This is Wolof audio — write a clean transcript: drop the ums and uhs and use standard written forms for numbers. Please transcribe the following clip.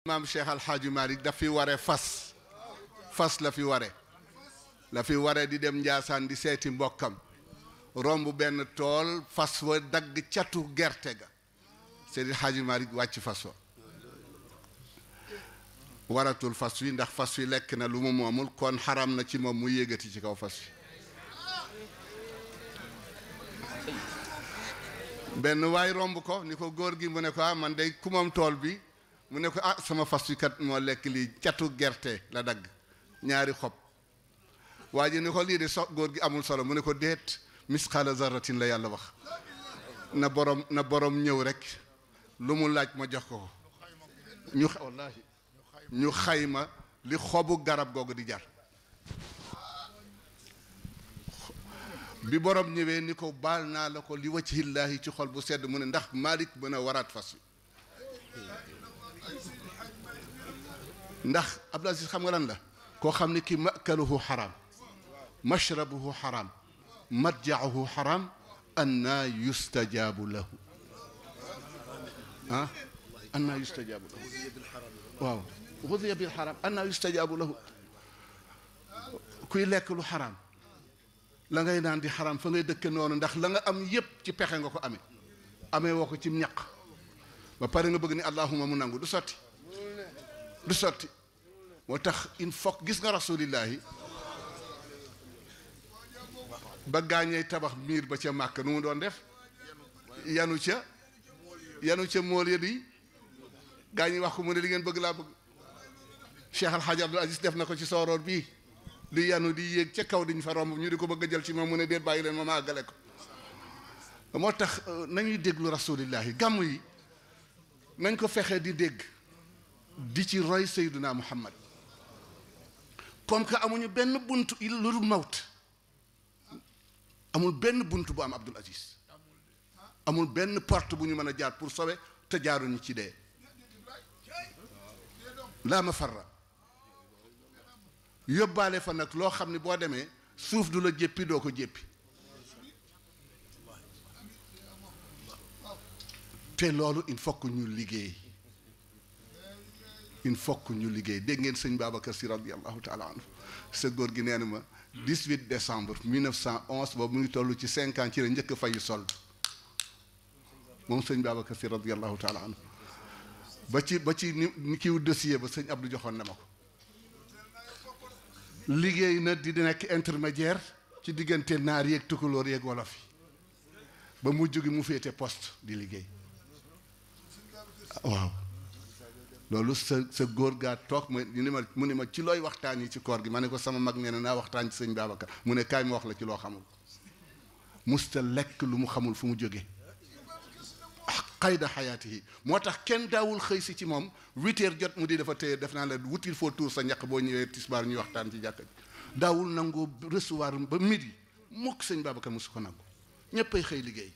maam Cheikh Al Hadj Malick daf fi ware fas la fi ware di dem Njaasaan di seeti mbokkam romb benn tool fas wa dagg catu gerte ga Seydi Hadj Malick wàcc fas wa waratul fas wi ndax fas wi lekk na lu mu moomul kon xaram na ci moom mu yéegati ci kaw fas wi benn waay romb ko ni ko góor gi mu ne ko ah man day ku moom tool bi mu ne ko ah sama fas wi kat moo lekk lii catu gerte la dagg ñaari xob waa ji ni ko lii de góor gi amul solo mu ne ko déet misqaala zarratin la yàlla wax na borom ñëw rek lu mu laaj ma jox ko wallaahi ñu xayma li xobu garab googu di jar bi borom ñëwee ni ko baal naa la ko li wajhillaahi ci xol bu sedd mu ne ndax Malick mën a waraat fas wi ndax Abdul Aziz xam nga lan la koo xam ne ki makaluhu xaram mashrabuhu xaram madjaahu xaram anna yustajaabu lahu ah anna yustajaabu lahu waaw xudiya bil xaram anna yustajaabu lahu kuy lekk lu xaram la ngay naan di xaram fa ngay dëkke noonu ndax la nga am yépp ci pexe nga ko amee woo ko ci ñaq ba pare nga bëgg ni allahuma mu nangu du sotti moo tax il faut gis nga rasulillahi ba gaañee tabax miir ba ca Makk nu mu doon def yanu ca mool ya di gaañi wax ko mu ne li ngeen bëgg laa bëgg Cheikh Al Hadj Abdoul Aziz def na ko ci sooroor bii di yanu di yéeg ca kaw diñ fa romb ñu di ko bëgg a jël ci moom mu ne déet bàyyi leen ma àggale ko moo tax nañuy déglu rasulillahi gàmm yi nañ ko fexee di dégg di ci roy Seydina Muhammad comme que amuñu benn buntu lu dul mawt amul benn buntu bu am Abdoul Aziz amul benn porte bu ñu mën a jaar pour sauver te jaaruñu ci dee laa ma farra yóbbaale fa nag loo xam ne boo demee suuf du la jéppi doo ko jéppi te loolu il faut que ñu liggéey dégg ngeen sëñ Babacar si radiallahu taala anhu sa góor gi nee na ma 18 décembre 1911 boobu mu ngi toll ci 5 ans ci la njëkk a fayu solde moom sëñ Babacar si radiallahu taala anhu ba ci ni kiw dossier ba sëñ Abdou joxoon na ma ko liggéey na di nekk intermédiaire ci diggante naar yeeg tukulóor yeeg wolof yi ba mu jógi mu féete poste di liggéey waaw loolu sa góor gaa toog mu ni ma ci looy waxtaan yi ci koor gi ma ne ko sama mag nee na naa waxtaan ci sëñ Babacar mu ne kaay ma wax la ci loo xamul musta lekk lu mu xamul fu mu jóge xayda xayaati yi moo tax kenn daawul xëy si ci moom 8 heures jot mu di dafa téye def naa la wutil foo tuur sa ñaq boo ñëwee tisbaar ñuy waxtaan ci jàkka ji daawul nangoo recevoir ba midi mukk sëñ Babacar mosu ko nangu ñéppay xëy liggéey